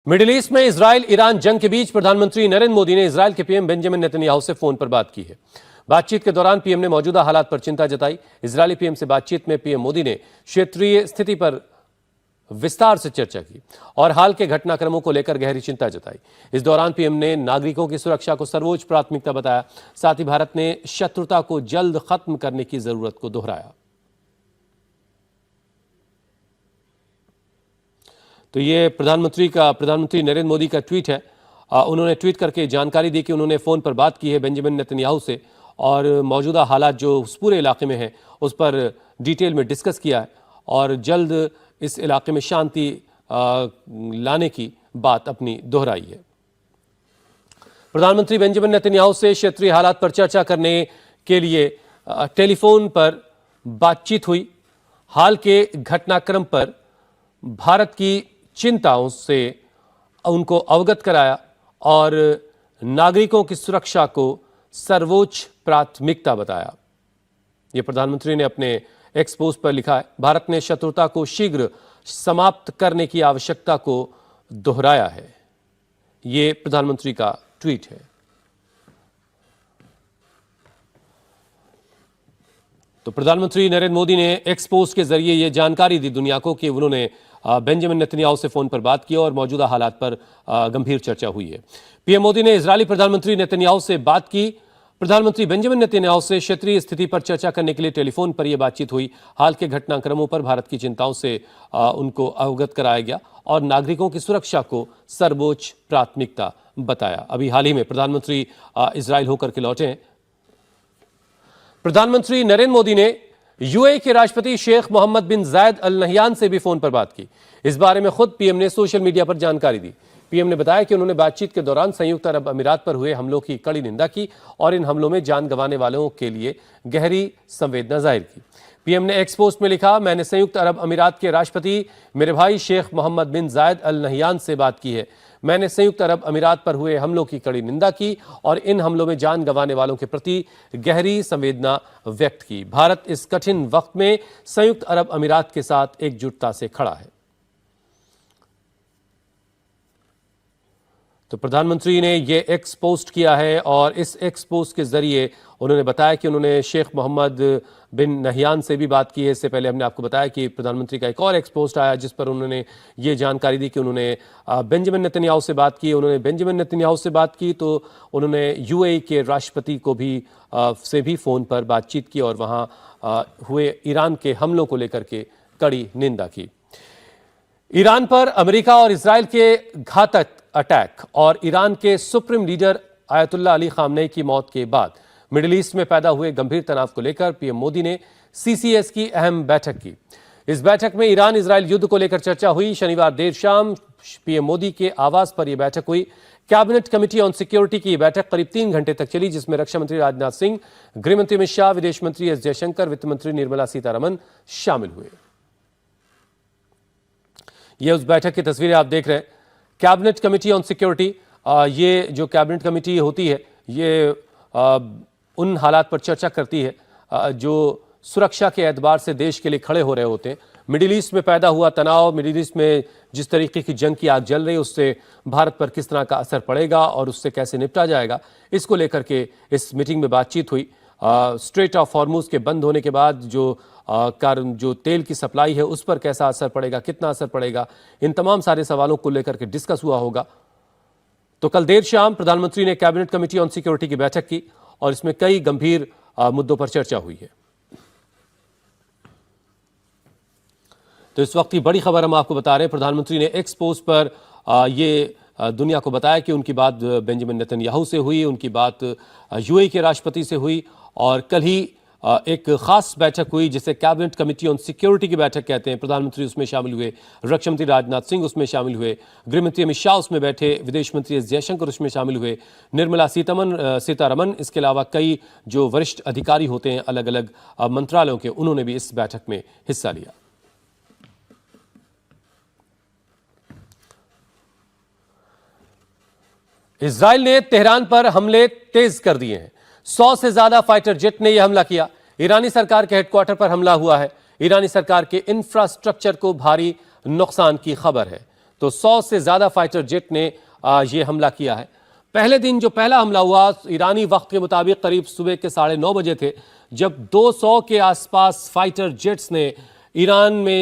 Middle east में Israel Iran जंग के बीच प्रधानमंत्री नरेंद्र मोदी ने इजराइल के पीएम बेंजामिन नेतन्याहू से फोन पर बात की है। बातचीत के दौरान पीएम ने मौजूदा हालात पर चिंता जताई। इजरायली पीएम से बातचीत में पीएम मोदी ने क्षेत्रीय स्थिति पर विस्तार से चर्चा की और हाल के घटनाक्रमों को लेकर गहरी चिंता जताई। इस दौरान पीएम ने नागरिकों की सुरक्षा को सर्वोच्च प्राथमिकता बताया। साथ ही भारत ने शत्रुता को जल्द खत्म करने की जरूरत को दोहराया। तो ये प्रधानमंत्री नरेंद्र मोदी का ट्वीट है। उन्होंने ट्वीट करके जानकारी दी कि उन्होंने फोन पर बात की है बेंजामिन नेतन्याहू से और मौजूदा हालात जो उस पूरे इलाके में हैं उस पर डिटेल में डिस्कस किया है और जल्द इस इलाके में शांति लाने की बात अपनी दोहराई है। प्रधानमंत्री बेंजामिन नेतन्याहू से क्षेत्रीय हालात पर चर्चा करने के लिए टेलीफोन पर बातचीत हुई। हाल के घटनाक्रम पर भारत की चिंताओं से उनको अवगत कराया और नागरिकों की सुरक्षा को सर्वोच्च प्राथमिकता बताया। यह प्रधानमंत्री ने अपने एक्स पोस्ट पर लिखा है। भारत ने शत्रुता को शीघ्र समाप्त करने की आवश्यकता को दोहराया है। यह प्रधानमंत्री का ट्वीट है। तो प्रधानमंत्री नरेंद्र मोदी ने एक्स पोस्ट के जरिए यह जानकारी दी दुनिया को कि उन्होंने बेंजामिन नेतन्याहू से फोन पर बात की और मौजूदा हालात पर गंभीर चर्चा हुई है। पीएम मोदी ने इजरायली प्रधानमंत्री नेतन्याहू से बात की। प्रधानमंत्री बेंजामिन नेतन्याहू से क्षेत्रीय स्थिति पर चर्चा करने के लिए टेलीफोन पर यह बातचीत हुई। हाल के घटनाक्रमों पर भारत की चिंताओं से उनको अवगत कराया गया और नागरिकों की सुरक्षा को सर्वोच्च प्राथमिकता बताया। अभी हाल ही में प्रधानमंत्री इजरायल होकर के लौटे हैं। प्रधानमंत्री नरेंद्र मोदी ने यूएई के राष्ट्रपति शेख मोहम्मद बिन जायद अल नहयान से भी फोन पर बात की। इस बारे में खुद पीएम ने सोशल मीडिया पर जानकारी दी। पीएम ने बताया कि उन्होंने बातचीत के दौरान संयुक्त अरब अमीरात पर हुए हमलों की कड़ी निंदा की और इन हमलों में जान गंवाने वालों के लिए गहरी संवेदना जाहिर की। पीएम ने एक्स पोस्ट में लिखा, मैंने संयुक्त अरब अमीरात के राष्ट्रपति मेरे भाई शेख मोहम्मद बिन जायद अल नहयान से बात की है। मैंने संयुक्त अरब अमीरात पर हुए हमलों की कड़ी निंदा की और इन हमलों में जान गंवाने वालों के प्रति गहरी संवेदना व्यक्त की। भारत इस कठिन वक्त में संयुक्त अरब अमीरात के साथ एकजुटता से खड़ा है। तो प्रधानमंत्री ने यह एक्स पोस्ट किया है और इस एक्स पोस्ट के जरिए उन्होंने बताया कि उन्होंने शेख मोहम्मद बिन नहयान से भी बात की है। इससे पहले हमने आपको बताया कि प्रधानमंत्री का एक और एक्स पोस्ट आया जिस पर उन्होंने ये जानकारी दी कि उन्होंने बेंजामिन नेतन्याहू से बात की। उन्होंने बेंजामिन नेतन्याहू से बात की तो उन्होंने यूएई के राष्ट्रपति को भी से भी फोन पर बातचीत की और वहां हुए ईरान के हमलों को लेकर के कड़ी निंदा की। ईरान पर अमेरिका और इजरायल के घातक अटैक और ईरान के supreme leader Ayatollah Ali Khamenei की मौत के बाद मिडिल ईस्ट में पैदा हुए गंभीर तनाव को लेकर पीएम मोदी ने सीसीएस की अहम बैठक की। इस बैठक में ईरान इजरायल युद्ध को लेकर चर्चा हुई। शनिवार देर शाम पीएम मोदी के आवास पर यह बैठक हुई। कैबिनेट कमेटी ऑन सिक्योरिटी की यह बैठक करीब 3 घंटे तक चली जिसमें रक्षा मंत्री राजनाथ सिंह, गृह मंत्री अमित शाह, विदेश मंत्री एस जयशंकर, वित्त मंत्री निर्मला सीतारमण शामिल हुए। यह उस बैठक की तस्वीरें आप देख रहे हैं। कैबिनेट कमेटी ऑन सिक्योरिटी, ये जो कैबिनेट कमेटी होती है ये उन हालात पर चर्चा करती है जो सुरक्षा के एतबार से देश के लिए खड़े हो रहे होते हैं। मिडिल ईस्ट में पैदा हुआ तनाव, मिडिल ईस्ट में जिस तरीके की जंग की आग जल रही है उससे भारत पर किस तरह का असर पड़ेगा और उससे कैसे निपटा जाएगा, इसको लेकर के इस मीटिंग में बातचीत हुई। स्ट्रेट ऑफ हॉर्मुज के बंद होने के बाद जो तेल की सप्लाई है उस पर कैसा असर पड़ेगा, कितना असर पड़ेगा, इन तमाम सारे सवालों को लेकर के डिस्कस हुआ होगा। तो कल देर शाम प्रधानमंत्री ने कैबिनेट कमेटी ऑन सिक्योरिटी की बैठक की और इसमें कई गंभीर मुद्दों पर चर्चा हुई है। तो इस वक्त की बड़ी खबर हम आपको बता रहे हैं। प्रधानमंत्री ने एक्स पोस्ट पर ये दुनिया को बताया कि उनकी बात बेंजामिन नेतन्याहू से हुई, उनकी बात यूएई के राष्ट्रपति से हुई और कल ही एक खास बैठक हुई जिसे कैबिनेट कमेटी ऑन सिक्योरिटी की बैठक कहते हैं। प्रधानमंत्री उसमें शामिल हुए, रक्षा मंत्री राजनाथ सिंह उसमें शामिल हुए, गृह मंत्री अमित शाह उसमें बैठे, विदेश मंत्री एस जयशंकर उसमें शामिल हुए, निर्मला सीतारमण, इसके अलावा कई जो वरिष्ठ अधिकारी होते हैं अलग अलग मंत्रालयों के, उन्होंने भी इस बैठक में हिस्सा लिया। इजरायल ने तेहरान पर हमले तेज कर दिए हैं। 100 से ज्यादा फाइटर जेट ने यह हमला किया। ईरानी सरकार के हेडक्वार्टर पर हमला हुआ है। ईरानी सरकार के इंफ्रास्ट्रक्चर को भारी नुकसान की खबर है। तो 100 से ज्यादा फाइटर जेट ने ये हमला किया है। पहले दिन जो पहला हमला हुआ ईरानी वक्त के मुताबिक करीब सुबह के 9:30 बजे थे, जब 200 के आसपास फाइटर जेट्स ने ईरान में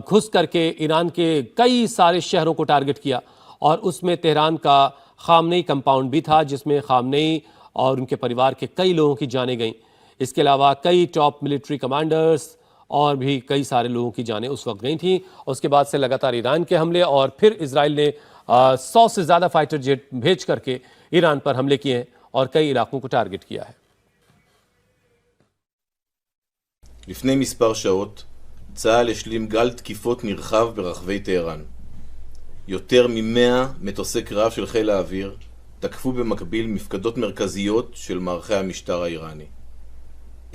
घुस करके ईरान के कई सारे शहरों को टारगेट किया और उसमें तेहरान का खामनेई कंपाउंड भी था, जिसमें खामनेई और उनके परिवार के कई लोगों की जानें गईं। इसके अलावा कई टॉप मिलिट्री कमांडर्स और भी कई सारे लोगों की जानें उस वक्त गई थी। उसके बाद से लगातार ईरान के हमले और फिर इजराइल ने 100 से ज़्यादा फाइटर जेट भेज करके ईरान पर हमले किए हैं और कई इलाकों को टारगेट किया है। לפני מספר שעות, צה"ל השלים גל תקיפות נרחב ברחבי טהרן. יותר מ-100 מטוסי קרב של חיל האוויר תקפו במקביל מפקדות מרכזיות של מערכי המשטר האיראני.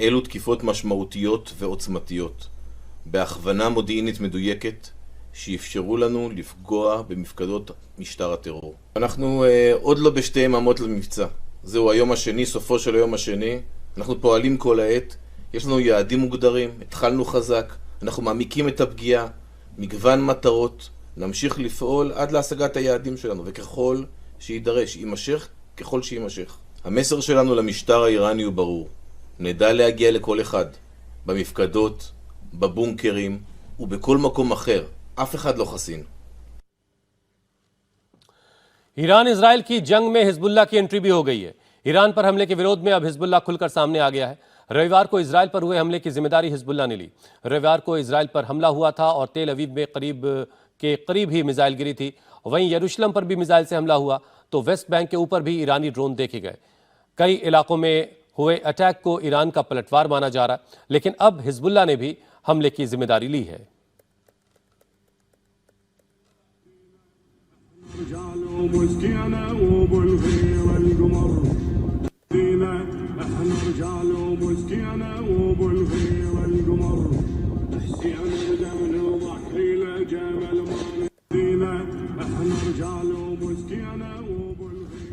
אלו תקיפות משמעותיות ועוצמתיות, בהכוונה מודיעינית מדויקת, שאפשרו לנו לפגוע במפקדות משטר הטרור. אנחנו עוד לא בשתי יממות למבצע. זהו היום השני, סופו של היום השני. אנחנו פועלים כל העת. יש לנו יעדים מוגדרים, התחלנו חזק, אנחנו מעמיקים את הפגיעה, מגוון מטרות, נמשיך לפעול עד להשגת היעדים שלנו, וככל שידרש, יימשך ככל שימשך. המסר שלנו למשטר האיראני הוא ברור. נדע להגיע לכל אחד, במפקדות, בבונקרים ובכל מקום אחר. אף אחד לא חסין. ईरान इजराइल की जंग में हिजबुल्लाह की एंट्री भी हो गई है। ईरान पर हमले के विरोध में अब हिजबुल्लाह खुलकर सामने आ गया है। रविवार को इजराइल पर हुए हमले की जिम्मेदारी हिजबुल्लाह ने ली। रविवार को इजराइल पर हमला हुआ था और तेल अवीव में करीब ही मिसाइल गिरी थी। वहीं यरूशलेम पर भी मिसाइल से हमला हुआ तो वेस्ट बैंक के ऊपर भी ईरानी ड्रोन देखे गए। कई इलाकों में हुए अटैक को ईरान का पलटवार माना जा रहा है, लेकिन अब हिजबुल्लाह ने भी हमले की जिम्मेदारी ली है।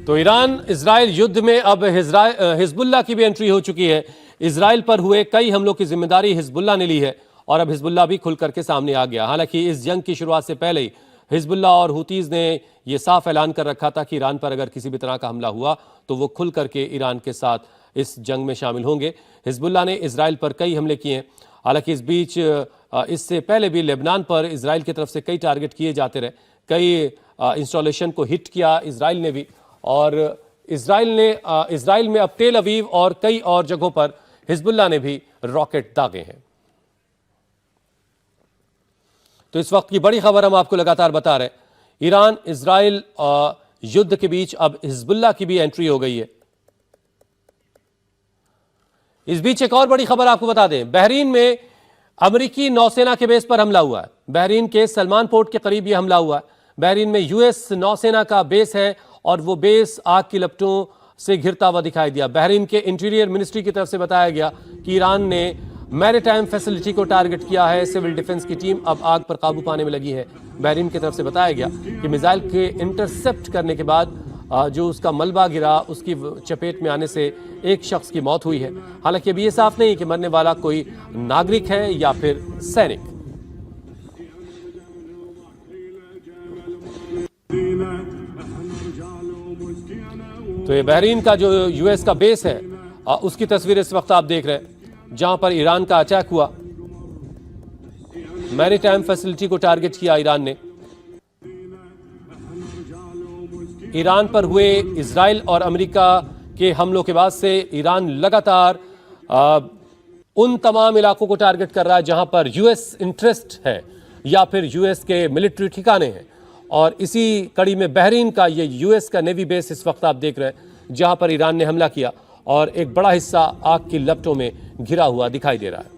तो ईरान इजराइल युद्ध में अब हिजबुल्लाह की भी एंट्री हो चुकी है। इजराइल पर हुए कई हमलों की जिम्मेदारी हिजबुल्लाह ने ली है और अब हिजबुल्लाह भी खुल करके सामने आ गया। हालांकि इस जंग की शुरुआत से पहले ही हिजबुल्लाह और हुतीज ने यह साफ ऐलान कर रखा था कि ईरान पर अगर किसी भी तरह का हमला हुआ तो वो खुल करके ईरान के साथ इस जंग में शामिल होंगे। हिजबुल्लाह ने इजराइल पर कई हमले किए हैं। हालांकि इस बीच इससे पहले भी लेबनान पर इजराइल की तरफ से कई टारगेट किए जाते रहे। कई इंस्टॉलेशन को हिट किया इजराइल ने भी और इजराइल में अब तेल अवीव और कई और जगहों पर हिजबुल्लाह ने भी रॉकेट दागे हैं। तो इस वक्त की बड़ी खबर हम आपको लगातार बता रहे हैं। ईरान इजराइल युद्ध के बीच अब हिजबुल्लाह की भी एंट्री हो गई है। इस बीच एक और बड़ी खबर आपको बता दें, बहरीन में अमेरिकी नौसेना के बेस पर हमला हुआ है। बहरीन के सलमान पोर्ट के करीब यह हमला हुआ है। बहरीन में यूएस नौसेना का बेस है और वो बेस आग की लपटों से घिरता हुआ दिखाई दिया। बहरीन के इंटीरियर मिनिस्ट्री की तरफ से बताया गया कि ईरान ने मैरीटाइम फैसिलिटी को टारगेट किया है। सिविल डिफेंस की टीम अब आग पर काबू पाने में लगी है। बहरीन की तरफ से बताया गया कि मिसाइल के इंटरसेप्ट करने के बाद जो उसका मलबा गिरा उसकी चपेट में आने से एक शख्स की मौत हुई है। हालांकि अभी ये साफ नहीं कि मरने वाला कोई नागरिक है या फिर सैनिक। तो ये बहरीन का जो यूएस का बेस है उसकी तस्वीर इस वक्त आप देख रहे हैं, जहां पर ईरान का अटैक हुआ। मैरीटाइम फैसिलिटी को टारगेट किया ईरान ने। ईरान पर हुए इजराइल और अमेरिका के हमलों के बाद से ईरान लगातार उन तमाम इलाकों को टारगेट कर रहा है जहां पर यूएस इंटरेस्ट है या फिर यूएस के मिलिट्री ठिकाने हैं। और इसी कड़ी में बहरीन का ये यूएस का नेवी बेस इस वक्त आप देख रहे हैं, जहां पर ईरान ने हमला किया और एक बड़ा हिस्सा आग की लपटों में घिरा हुआ दिखाई दे रहा है।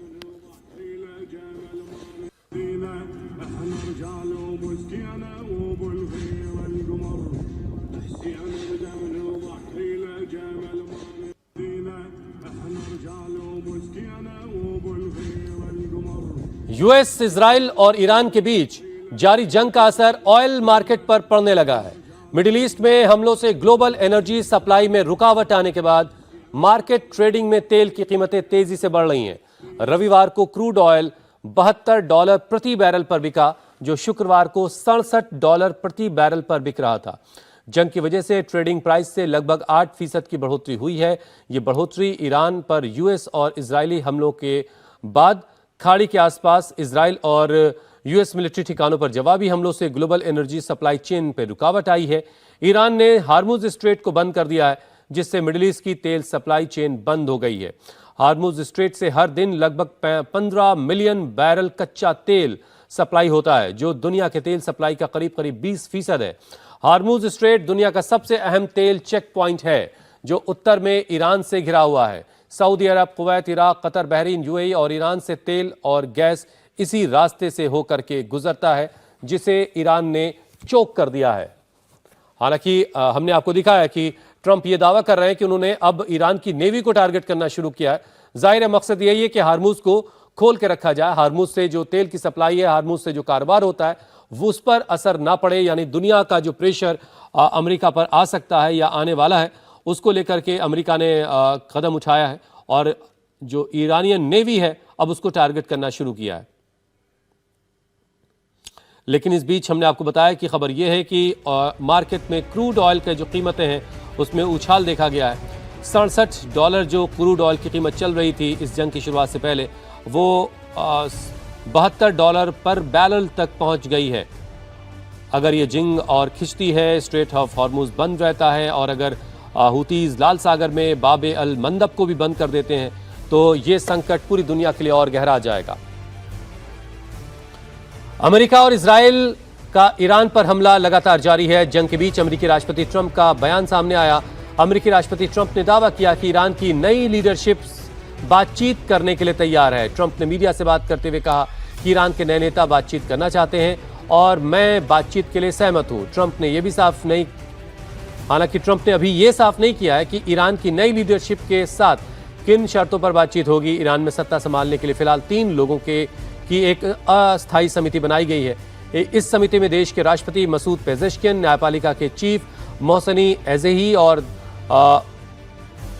यूएस, इजराइल और ईरान के बीच जारी जंग का असर ऑयल मार्केट पर पड़ने लगा है। मिडिल ईस्ट में हमलों से ग्लोबल एनर्जी सप्लाई में रुकावट आने के बाद मार्केट ट्रेडिंग में तेल की कीमतें तेजी से बढ़ रही हैं। रविवार को क्रूड ऑयल $72 प्रति बैरल पर बिका, जो शुक्रवार को $67 प्रति बैरल पर बिक रहा था। जंग की वजह से ट्रेडिंग प्राइस से लगभग 8% की बढ़ोतरी हुई है। ये बढ़ोतरी ईरान पर यूएस और इजरायली हमलों के बाद खाड़ी के आसपास इजराइल और यूएस मिलिट्री ठिकानों पर जवाबी हमलों से ग्लोबल एनर्जी सप्लाई चेन पर रुकावट आई है। ईरान ने हार्मुज स्ट्रेट को बंद कर दिया है, जिससे मिडिल ईस्ट की तेल सप्लाई चेन बंद हो गई है। हार्मुज स्ट्रेट से हर दिन लगभग 15 मिलियन बैरल कच्चा तेल सप्लाई होता है, जो दुनिया के तेल सप्लाई का करीब 20% है। हार्मुज स्ट्रेट दुनिया का सबसे अहम तेल चेक पॉइंट है, जो उत्तर में ईरान से घिरा हुआ है। Saudi Arab, Kuwait, Iraq, Qatar, Bahrain, UAE और ईरान से तेल और गैस इसी रास्ते से होकर के गुजरता है, जिसे ईरान ने चोक कर दिया है। हालांकि हमने आपको दिखाया कि ट्रंप ये दावा कर रहे हैं कि उन्होंने अब ईरान की नेवी को टारगेट करना शुरू किया है। जाहिर है मकसद यही है कि हार्मुज को खोल के रखा जाए। हार्मुज से जो तेल की सप्लाई है, हार्मुज से जो कारोबार होता है, वो उस पर असर ना पड़े, यानी दुनिया का जो प्रेशर अमेरिका पर आ सकता है या आने वाला है, उसको लेकर के अमेरिका ने कदम उठाया है और जो ईरानियन नेवी है अब उसको टारगेट करना शुरू किया है। लेकिन इस बीच हमने आपको बताया कि खबर यह है कि मार्केट में क्रूड ऑयल के जो कीमतें हैं उसमें उछाल देखा गया है। $67 जो क्रूड ऑयल की कीमत चल रही थी इस जंग की शुरुआत से पहले, वो $72 पर बैरल तक पहुंच गई है। अगर ये जंग और खिंचती है, स्ट्रेट ऑफ हॉर्मुज बंद रहता है और अगर हुतीज लाल सागर में बाब अल मंदब को भी बंद कर देते हैं, तो ये संकट पूरी दुनिया के लिए और गहरा जाएगा। अमेरिका और इजराइल का ईरान पर हमला लगातार जारी है। जंग के बीच अमेरिकी राष्ट्रपति ट्रंप का बयान सामने आया। अमेरिकी राष्ट्रपति ट्रंप ने दावा किया कि ईरान की नई लीडरशिप बातचीत करने के लिए तैयार है। ट्रंप ने मीडिया से बात करते हुए कहा कि ईरान के नए नेता बातचीत करना चाहते हैं और मैं बातचीत के लिए सहमत हूं। ट्रंप ने अभी ये साफ नहीं किया है कि ईरान की नई लीडरशिप के साथ किन शर्तों पर बातचीत होगी। ईरान में सत्ता संभालने के लिए फिलहाल 3 लोगों की एक अस्थायी समिति बनाई गई है। इस समिति में देश के राष्ट्रपति मसूद पेजेश्किन, न्यायपालिका के चीफ मोहसिन एज़ेही और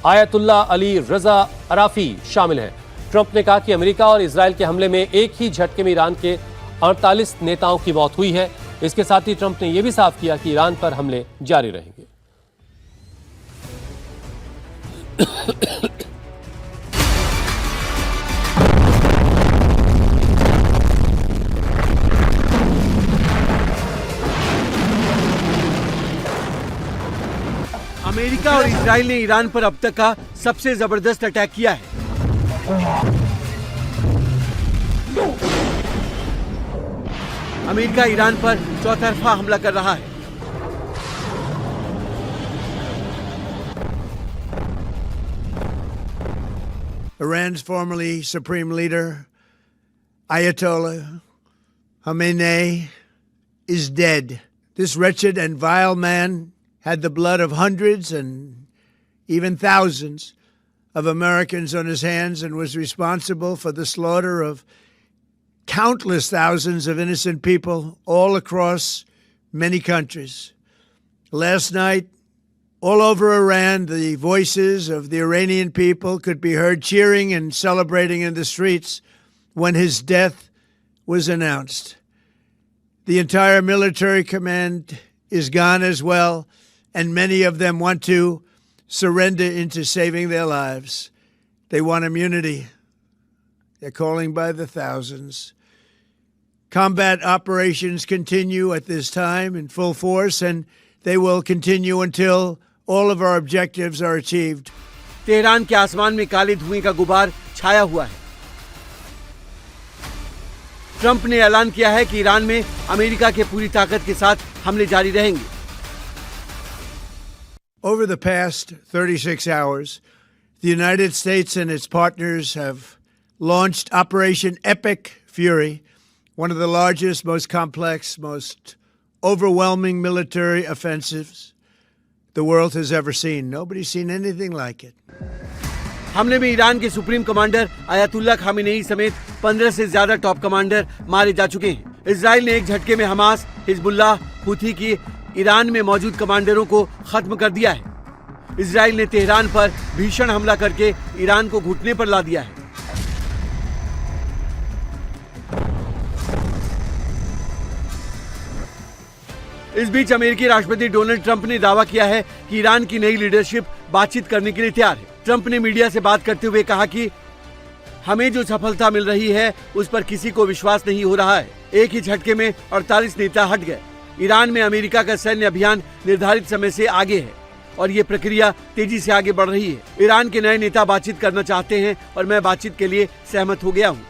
आयतुल्ला अली रजा अराफी शामिल हैं। ट्रंप ने कहा कि अमेरिका और इजराइल के हमले में एक ही झटके में ईरान के 48 नेताओं की मौत हुई है। इसके साथ ही ट्रंप ने यह भी साफ किया कि ईरान पर हमले जारी रहेंगे। अमेरिका और इजराइल ने ईरान पर अब तक का सबसे जबरदस्त अटैक किया है। अमेरिका ईरान पर चौतरफा हमला कर रहा है। Iran's formerly supreme leader, Ayatollah Khamenei, is dead. This wretched and vile man had the blood of hundreds and even thousands of Americans on his hands and was responsible for the slaughter of countless thousands of innocent people all across many countries. Last night, all over Iran, the voices of the Iranian people could be heard cheering and celebrating in the streets when his death was announced. The entire military command is gone as well, and many of them want to surrender into saving their lives. They want immunity. They're calling by the thousands. Combat operations continue at this time in full force, and they will continue until all of our objectives are achieved. Tehran के आसमान में काले धुएं का गुबार छाया हुआ है। Trump ने ऐलान किया है कि ईरान में अमेरिका के पूरी ताकत के साथ हमले जारी रहेंगे। Over the past 36 hours, the United States and its partners have launched Operation Epic Fury, one of the largest, most complex, most overwhelming military offensives the world has ever seen. Nobody's seen anything like it. हमले में Iran के supreme commander ayatollah Khamenei समेत 15 से ज्यादा top commander मारे जा चुके हैं। इजराइल ने एक झटके में हमास, हिजबुल्लाह, हुथी की ईरान में मौजूद कमांडरों को खत्म कर दिया है। इजराइल ने तेहरान पर भीषण हमला करके ईरान को घुटने पर ला दिया है। इस बीच अमेरिकी राष्ट्रपति डोनाल्ड ट्रंप ने दावा किया है कि ईरान की नई लीडरशिप बातचीत करने के लिए तैयार है। ट्रंप ने मीडिया से बात करते हुए कहा कि हमें जो सफलता मिल रही है उस पर किसी को विश्वास नहीं हो रहा है। एक ही झटके में 48 नेता हट गए। ईरान में अमेरिका का सैन्य अभियान निर्धारित समय से आगे है और ये प्रक्रिया तेजी से आगे बढ़ रही है। ईरान के नए नेता बातचीत करना चाहते हैं और मैं बातचीत के लिए सहमत हो गया हूँ।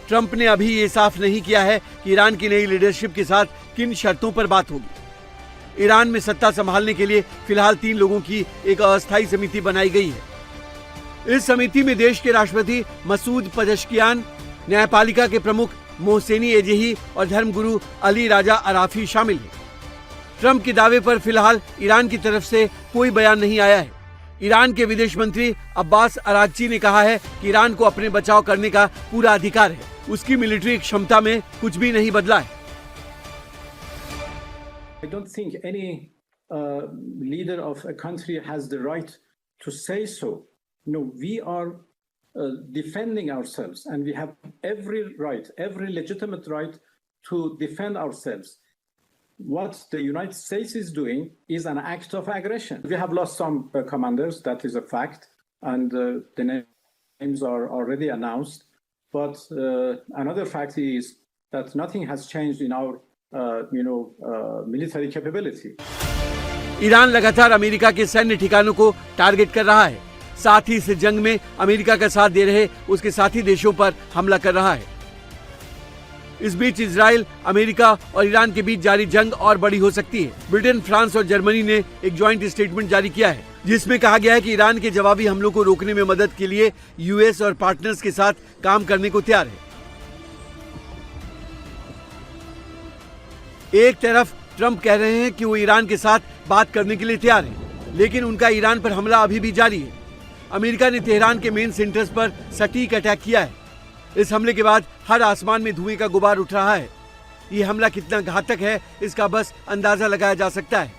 ट्रंप ने अभी ये साफ नहीं किया है कि ईरान की नई लीडरशिप के साथ किन शर्तों पर बात होगी। ईरान में सत्ता संभालने के लिए फिलहाल 3 लोगों की एक अस्थायी समिति बनाई गई है। इस समिति में देश के राष्ट्रपति मसूद पजश्कियान, न्यायपालिका के प्रमुख मोहसेनी एजेही और धर्मगुरु अली राजा अराफी शामिल हैं। ट्रंप के दावे पर फिलहाल ईरान की तरफ से कोई बयान नहीं आया है। ईरान के विदेश मंत्री अब्बास अरागची ने कहा है कि ईरान को अपने बचाव करने का पूरा अधिकार है। उसकी मिलिट्री क्षमता में कुछ भी नहीं बदला है। I don't think any leader of a country has the right to say so. No, we are defending ourselves, and we have every right, every legitimate right to defend ourselves. What the United States is doing is an act of aggression. We have lost some commanders, that is a fact, and the names are already announced. But another fact is that nothing has changed in our military capability. Iran लगातार America के सैन्य ठिकानों को target कर रहा है। साथ ही इस जंग में अमेरिका का साथ दे रहे उसके साथी देशों पर हमला कर रहा है। इस बीच इजराइल, अमेरिका और ईरान के बीच जारी जंग और बड़ी हो सकती है। ब्रिटेन, फ्रांस और जर्मनी ने एक ज्वाइंट स्टेटमेंट जारी किया है जिसमें कहा गया है कि ईरान के जवाबी हमलों को रोकने में मदद के लिए यूएस और पार्टनर्स के साथ काम करने को तैयार है। एक तरफ ट्रंप कह रहे हैं कि वो ईरान के साथ बात करने के लिए तैयार है, लेकिन उनका ईरान पर हमला अभी भी जारी है। अमेरिका ने तेहरान के मेन सेंटर्स पर सटीक अटैक किया है। इस हमले के बाद हर आसमान में धुएं का गुबार उठ रहा है। ये हमला कितना घातक है इसका बस अंदाजा लगाया जा सकता है।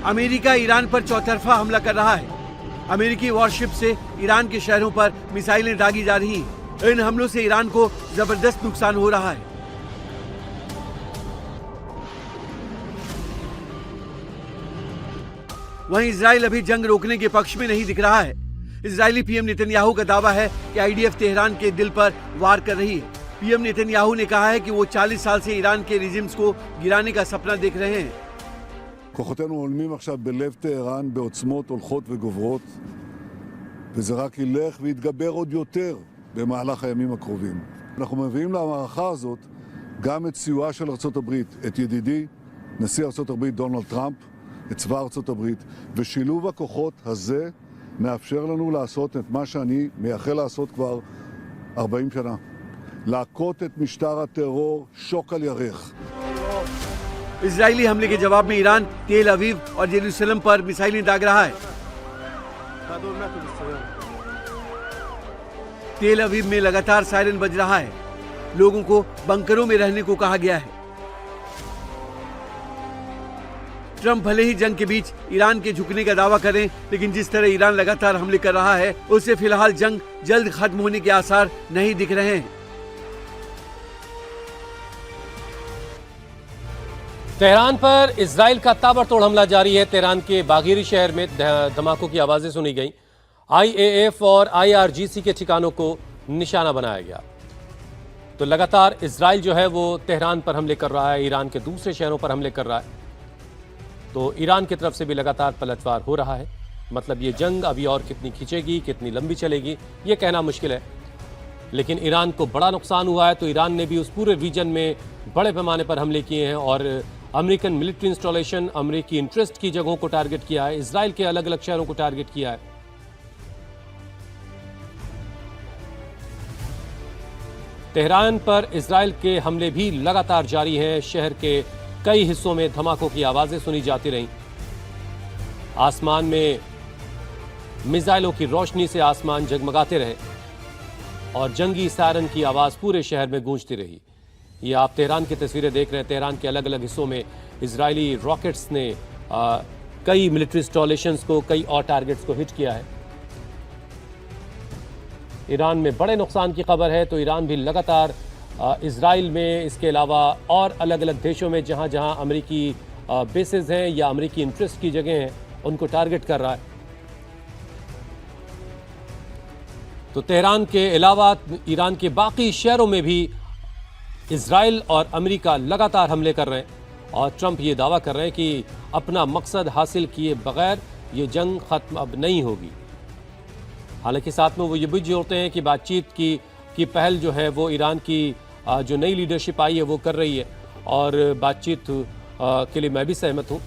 अमेरिका ईरान पर चौतरफा हमला कर रहा है। अमेरिकी वॉरशिप से ईरान के शहरों पर मिसाइलें दागी जा रही हैं। इन हमलों से ईरान को जबरदस्त नुकसान हो रहा है। वहीं इजराइल अभी जंग रोकने के पक्ष में नहीं दिख रहा है। इजरायली पीएम नेतन्याहू का दावा है कि आईडीएफ तेहरान के दिल पर वार कर रही है। पीएम नेतन्याहू ने कहा है कि वो 40 साल से ईरान के रिजिम्स को गिराने का सपना देख रहे हैं। כוחותינו עולמים עכשיו בלב טהרן בעוצמות הולכות וגוברות, וזה רק ילך ויתגבר עוד יותר במהלך הימים הקרובים. אנחנו מביאים למערכה הזאת גם את סיועה של ארצות הברית, את ידידי נשיא ארצות הברית דונלד טראמפ, את צבא ארצות הברית, ושילוב הכוחות הזה מאפשר לנו לעשות את מה שאני מייחל לעשות כבר 40 שנה. להכות את משטר הטרור שוק על ירך. इजरायली हमले के जवाब में ईरान तेल अवीव और जेरूसलम पर मिसाइलें दाग रहा है। तेल अवीव में लगातार सायरन बज रहा है। लोगों को बंकरों में रहने को कहा गया है। ट्रंप भले ही जंग के बीच ईरान के झुकने का दावा करें, लेकिन जिस तरह ईरान लगातार हमले कर रहा है उससे फिलहाल जंग जल्द खत्म होने के आसार नहीं दिख रहे हैं। तेहरान पर इजराइल का ताबड़तोड़ हमला जारी है। तेहरान के बागीरी शहर में धमाकों की आवाजें सुनी गई। आईएएफ और आईआरजीसी के ठिकानों को निशाना बनाया गया। तो लगातार इजराइल जो है वो तेहरान पर हमले कर रहा है, ईरान के दूसरे शहरों पर हमले कर रहा है। तो ईरान की तरफ से भी लगातार पलटवार हो रहा है। मतलब ये जंग अभी और कितनी खींचेगी, कितनी लंबी चलेगी, ये कहना मुश्किल है। लेकिन ईरान को बड़ा नुकसान हुआ है, तो ईरान ने भी उस पूरे रीजन में बड़े पैमाने पर हमले किए हैं और अमेरिकन मिलिट्री इंस्टॉलेशन, अमेरिकी इंटरेस्ट की जगहों को टारगेट किया है, इजराइल के अलग अलग शहरों को टारगेट किया है। तेहरान पर इजराइल के हमले भी लगातार जारी हैं। शहर के कई हिस्सों में धमाकों की आवाजें सुनी जाती रहीं। आसमान में मिसाइलों की रोशनी से आसमान जगमगाते रहे और जंगी सायरन की आवाज पूरे शहर में गूंजती रही। ये आप तेहरान की तस्वीरें देख रहे हैं। तेहरान के अलग अलग हिस्सों में इजरायली रॉकेट्स ने कई मिलिट्री इंस्टॉलेशंस को, कई और टारगेट्स को हिट किया है। ईरान में बड़े नुकसान की खबर है, तो ईरान भी लगातार इजराइल में, इसके अलावा और अलग अलग देशों में जहां जहां अमेरिकी बेसेस हैं या अमेरिकी इंटरेस्ट की जगह हैं, उनको टारगेट कर रहा है। तो तेहरान के अलावा ईरान के बाकी शहरों में भी इजराइल और अमेरिका लगातार हमले कर रहे हैं और ट्रंप ये दावा कर रहे हैं कि अपना मकसद हासिल किए बगैर ये जंग खत्म अब नहीं होगी। हालांकि साथ में वो ये भी जोड़ते हैं कि बातचीत की पहल जो है वो ईरान की जो नई लीडरशिप आई है वो कर रही है और बातचीत के लिए मैं भी सहमत हूं।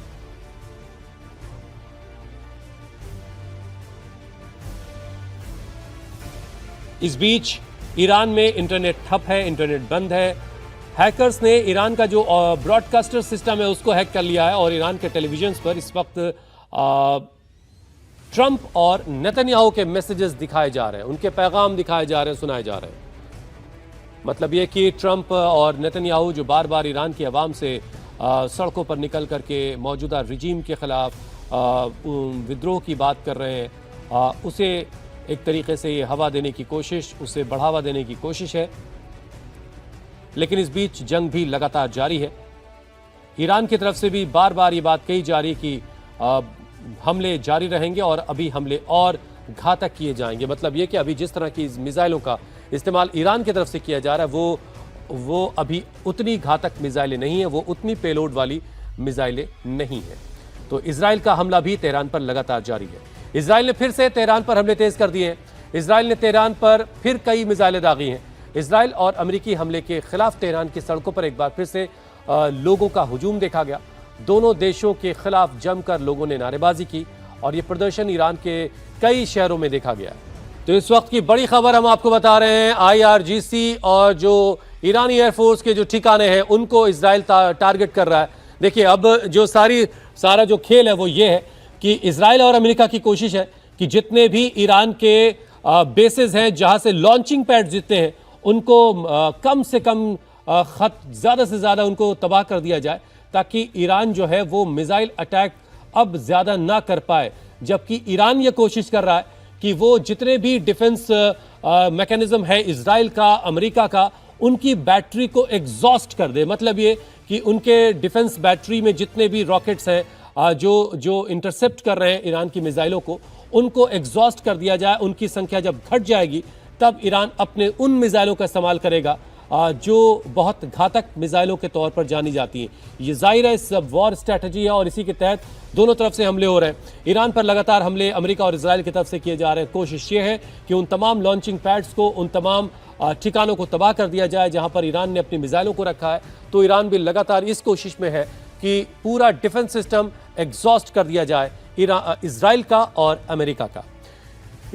इस बीच ईरान में इंटरनेट ठप है, इंटरनेट बंद है। हैकर्स ने ईरान का जो ब्रॉडकास्टर सिस्टम है उसको हैक कर लिया है और ईरान के टेलीविजन पर इस वक्त ट्रंप और नेतन्याहू के मैसेजेस दिखाए जा रहे हैं, उनके पैगाम दिखाए जा रहे हैं, सुनाए जा रहे हैं। मतलब ये कि ट्रंप और नेतन्याहू जो बार बार ईरान की आवाम से सड़कों पर निकल करके मौजूदा रिजीम के खिलाफ विद्रोह की बात कर रहे हैं, उसे एक तरीके से ये हवा देने की कोशिश, उसे बढ़ावा देने की कोशिश है। लेकिन इस बीच जंग भी लगातार जारी है। ईरान की तरफ से भी बार बार ये बात कही जा रही है कि हमले जारी रहेंगे और अभी हमले और घातक किए जाएंगे। मतलब ये कि अभी जिस तरह की मिसाइलों का इस्तेमाल ईरान की तरफ से किया जा रहा है वो अभी उतनी घातक मिसाइलें नहीं है, वो उतनी पेलोड वाली मिसाइलें नहीं है। तो इजराइल का हमला भी तेहरान पर लगातार जारी है। इजराइल ने फिर से तेहरान पर हमले तेज कर दिए हैं। इजराइल ने तेहरान पर फिर कई मिसाइलें दागी हैं। इजराइल और अमेरिकी हमले के खिलाफ तेहरान की सड़कों पर एक बार फिर से लोगों का हुजूम देखा गया। दोनों देशों के खिलाफ जमकर लोगों ने नारेबाजी की और ये प्रदर्शन ईरान के कई शहरों में देखा गया। तो इस वक्त की बड़ी खबर हम आपको बता रहे हैं, IRGC और जो ईरानी एयरफोर्स के जो ठिकाने हैं उनको इजराइल टारगेट कर रहा है। देखिए अब जो सारा जो खेल है वो ये है कि इजराइल और अमेरिका की कोशिश है कि जितने भी ईरान के बेसेस हैं, जहां से लॉन्चिंग पैड जितने हैं, उनको कम से कम ज़्यादा से ज़्यादा उनको तबाह कर दिया जाए ताकि ईरान जो है वो मिसाइल अटैक अब ज़्यादा ना कर पाए। जबकि ईरान ये कोशिश कर रहा है कि वो जितने भी डिफेंस मैकेनिज्म है इजराइल का, अमेरिका का, उनकी बैटरी को एग्जॉस्ट कर दे। मतलब ये कि उनके डिफेंस बैटरी में जितने भी रॉकेट्स हैं जो इंटरसेप्ट कर रहे हैं ईरान की मिसाइलों को, उनको एग्जॉस्ट कर दिया जाए। उनकी संख्या जब घट जाएगी तब ईरान अपने उन मिसाइलों का इस्तेमाल करेगा जो बहुत घातक मिसाइलों के तौर पर जानी जाती हैं। ये जाहिर है इस वॉर स्ट्रैटेजी है और इसी के तहत दोनों तरफ से हमले हो रहे हैं। ईरान पर लगातार हमले अमेरिका और इजराइल की तरफ से किए जा रहे हैं। कोशिश ये है कि उन तमाम लॉन्चिंग पैड्स को, उन तमाम ठिकानों को तबाह कर दिया जाए जहां पर ईरान ने अपनी मिसाइलों को रखा है। तो ईरान भी लगातार इस कोशिश में है कि पूरा डिफेंस सिस्टम एग्जॉस्ट कर दिया जाए इजराइल का और अमेरिका का।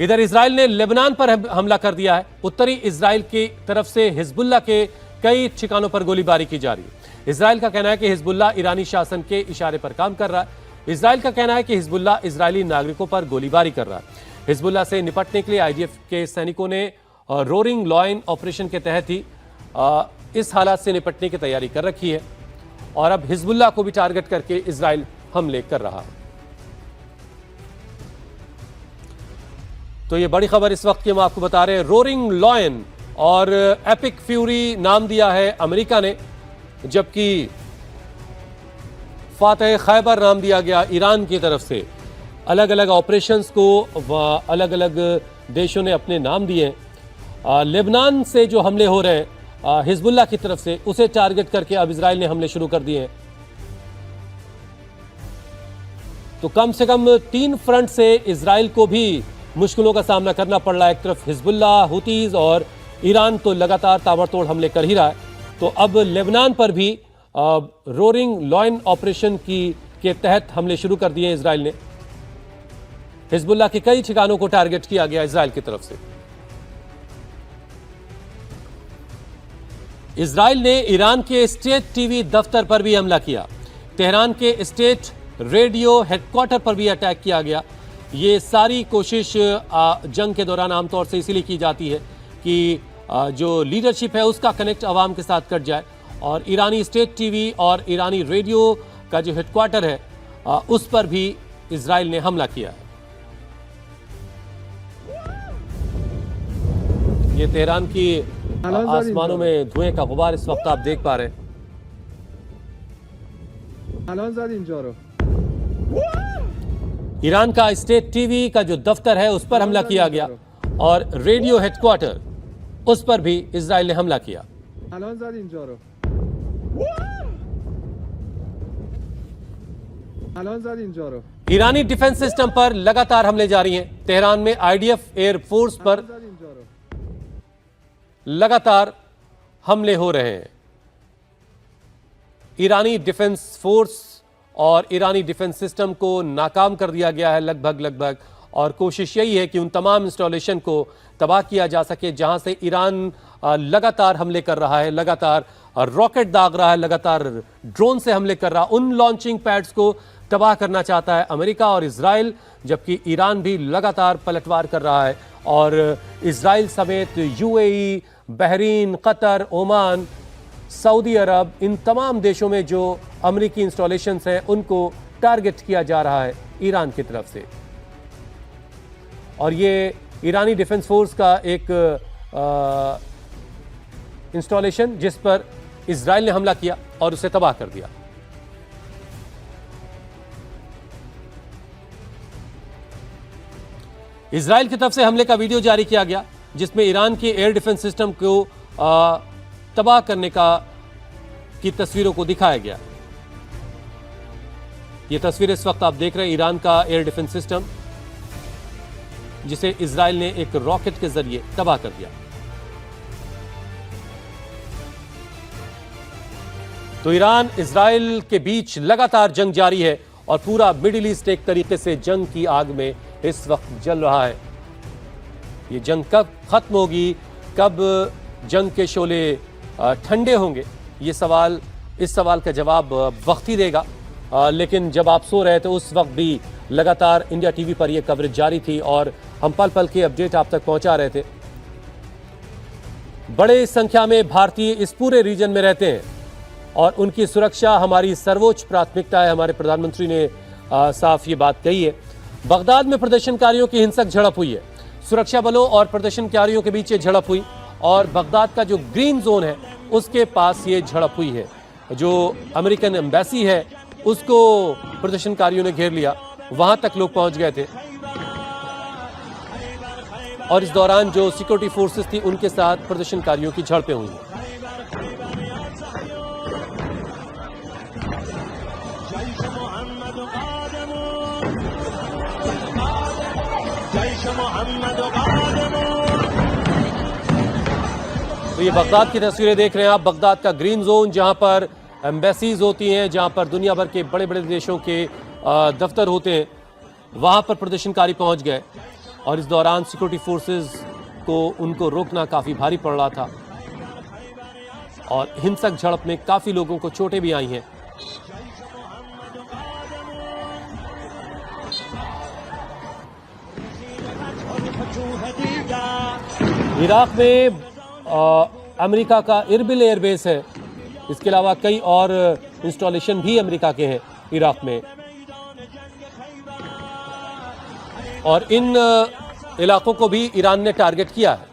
इधर इजराइल ने लेबनान पर हमला कर दिया है। उत्तरी इजराइल की तरफ से हिजबुल्लाह के कई ठिकानों पर गोलीबारी की जा रही है। इजराइल का कहना है कि हिजबुल्लाह ईरानी शासन के इशारे पर काम कर रहा है। इजराइल का कहना है कि हिजबुल्लाह इजरायली नागरिकों पर गोलीबारी कर रहा है। हिजबुल्लाह से निपटने के लिए IDF के सैनिकों ने रोरिंग लॉयन ऑपरेशन के तहत ही इस हालात से निपटने की तैयारी कर रखी है और अब हिजबुल्लाह को भी टारगेट करके इजराइल हमले कर रहा है। तो ये बड़ी खबर इस वक्त की हम आपको बता रहे हैं। रोरिंग लॉयन और एपिक फ्यूरी नाम दिया है अमेरिका ने, जबकि फातह खैबर नाम दिया गया ईरान की तरफ से। अलग अलग ऑपरेशंस को अलग अलग देशों ने अपने नाम दिए हैं। लेबनान से जो हमले हो रहे हैं हिजबुल्लाह की तरफ से, उसे टारगेट करके अब इजराइल ने हमले शुरू कर दिए हैं। तो कम से कम 3 फ्रंट से इजराइल को भी मुश्किलों का सामना करना पड़ रहा है। एक तरफ हिजबुल्लाह, हुतीज और ईरान तो लगातार ताबड़तोड़ हमले कर ही रहा है। तो अब लेबनान पर भी रोरिंग लॉयन ऑपरेशन के तहत हमले शुरू कर दिए इजराइल ने। हिजबुल्लाह के कई ठिकानों को टारगेट किया गया इजराइल की तरफ से। इजराइल ने ईरान के स्टेट टीवी दफ्तर पर भी हमला किया। तेहरान के स्टेट रेडियो हेडक्वार्टर पर भी अटैक किया गया। ये सारी कोशिश जंग के दौरान आमतौर से इसीलिए की जाती है कि जो लीडरशिप है उसका कनेक्ट आवाम के साथ कट जाए। और ईरानी स्टेट टीवी और ईरानी रेडियो का जो हेडक्वार्टर है उस पर भी इजराइल ने हमला किया है। ये तेहरान की आसमानों में धुएं का गुबार इस वक्त आप देख पा रहे हैं। ईरान का स्टेट टीवी का जो दफ्तर है उस पर हमला किया गया और रेडियो हेडक्वार्टर उस पर भी इजराइल ने हमला किया। ईरानी डिफेंस सिस्टम पर लगातार हमले जारी हैं। तेहरान में आईडीएफ एयरफोर्स पर लगातार हमले हो रहे हैं। ईरानी डिफेंस फोर्स और ईरानी डिफेंस सिस्टम को नाकाम कर दिया गया है लगभग और कोशिश यही है कि उन तमाम इंस्टॉलेशन को तबाह किया जा सके जहां से ईरान लगातार हमले कर रहा है, लगातार रॉकेट दाग रहा है, लगातार ड्रोन से हमले कर रहा है। उन लॉन्चिंग पैड्स को तबाह करना चाहता है अमेरिका और इजराइल, जबकि ईरान भी लगातार पलटवार कर रहा है और इजराइल समेत UAE, Bahrain, Qatar, Oman, Saudi Arab, इन तमाम देशों में जो अमेरिकी इंस्टॉलेशंस हैं उनको टारगेट किया जा रहा है ईरान की तरफ से। और ये ईरानी डिफेंस फोर्स का एक इंस्टॉलेशन जिस पर इजराइल ने हमला किया और उसे तबाह कर दिया। इजराइल की तरफ से हमले का वीडियो जारी किया गया जिसमें ईरान के एयर डिफेंस सिस्टम को तबाह करने की तस्वीरों को दिखाया गया। ये तस्वीर इस वक्त आप देख रहे हैं ईरान का एयर डिफेंस सिस्टम जिसे इजराइल ने एक रॉकेट के जरिए तबाह कर दिया। तो ईरान इजराइल के बीच लगातार जंग जारी है और पूरा मिडिल ईस्ट एक तरीके से जंग की आग में इस वक्त जल रहा है। ये जंग कब खत्म होगी, कब जंग के शोले ठंडे होंगे, इस सवाल का जवाब वक्त ही देगा। लेकिन जब आप सो रहे थे उस वक्त भी लगातार इंडिया टीवी पर यह कवरेज जारी थी और हम पल पल के अपडेट आप तक पहुंचा रहे थे। बड़े संख्या में भारतीय इस पूरे रीजन में रहते हैं और उनकी सुरक्षा हमारी सर्वोच्च प्राथमिकता है। हमारे प्रधानमंत्री ने साफ ये बात कही है। बगदाद में प्रदर्शनकारियों की हिंसक झड़प हुई है। सुरक्षा बलों और प्रदर्शनकारियों के बीच ये झड़प हुई और बगदाद का जो ग्रीन जोन है उसके पास ये झड़प हुई है। जो अमेरिकन एम्बेसी है उसको प्रदर्शनकारियों ने घेर लिया, वहां तक लोग पहुंच गए थे और इस दौरान जो सिक्योरिटी फोर्सेस थी उनके साथ प्रदर्शनकारियों की झड़पें हुई। तो ये बगदाद की तस्वीरें देख रहे हैं आप, बगदाद का ग्रीन जोन जहां पर एम्बेसीज होती हैं, जहां पर दुनिया भर के बड़े बड़े देशों के दफ्तर होते हैं, वहां पर प्रदर्शनकारी पहुंच गए और इस दौरान सिक्योरिटी फोर्सेस को उनको रोकना काफी भारी पड़ रहा था और हिंसक झड़प में काफी लोगों को चोटें भी आई हैं। इराक में अमेरिका का इरबिल एयरबेस है, इसके अलावा कई और इंस्टॉलेशन भी अमेरिका के हैं इराक में और इन इलाकों को भी ईरान ने टारगेट किया है।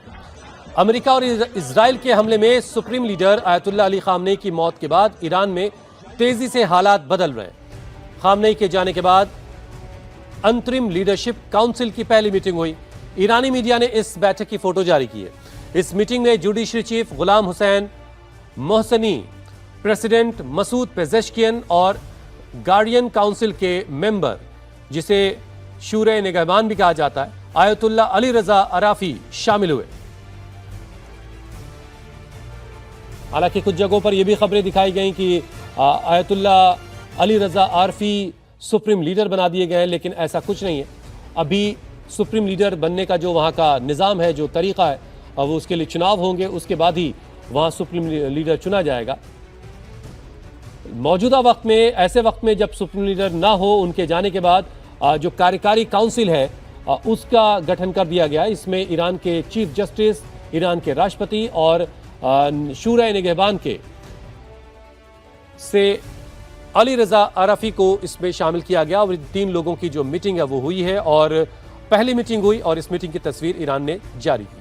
अमेरिका और इजराइल के हमले में supreme leader Ayatollah Ali Khamenei की मौत के बाद ईरान में तेजी से हालात बदल रहे हैं। खामनेई के जाने के बाद अंतरिम लीडरशिप काउंसिल की पहली मीटिंग हुई। ईरानी मीडिया ने इस बैठक की फोटो जारी की है। इस मीटिंग में judiciary chief Ghulam Hussain मोहसनी, president Masoud Pezeshkian और गार्डियन काउंसिल के मेंबर, जिसे शूरे निगहबान भी कहा जाता है, आयतुल्लाह अली रजा अराफी शामिल हुए। हालांकि कुछ जगहों पर यह भी खबरें दिखाई गई कि आयतुल्लाह अली रजा आरफी सुप्रीम लीडर बना दिए गए हैं, लेकिन ऐसा कुछ नहीं है। अभी सुप्रीम लीडर बनने का जो वहाँ का निज़ाम है, जो तरीक़ा है, वो उसके लिए चुनाव होंगे, उसके बाद ही वहाँ सुप्रीम लीडर चुना जाएगा। मौजूदा वक्त में, ऐसे वक्त में जब सुप्रीम लीडर ना हो, उनके जाने के बाद जो कार्यकारी काउंसिल है उसका गठन कर दिया गया। इसमें ईरान के चीफ जस्टिस, ईरान के राष्ट्रपति और शूरा निगहबान के से अली रजा आरफी को इसमें शामिल किया गया और 3 लोगों की जो मीटिंग है वो हुई है और पहली मीटिंग हुई और इस मीटिंग की तस्वीर ईरान ने जारी की।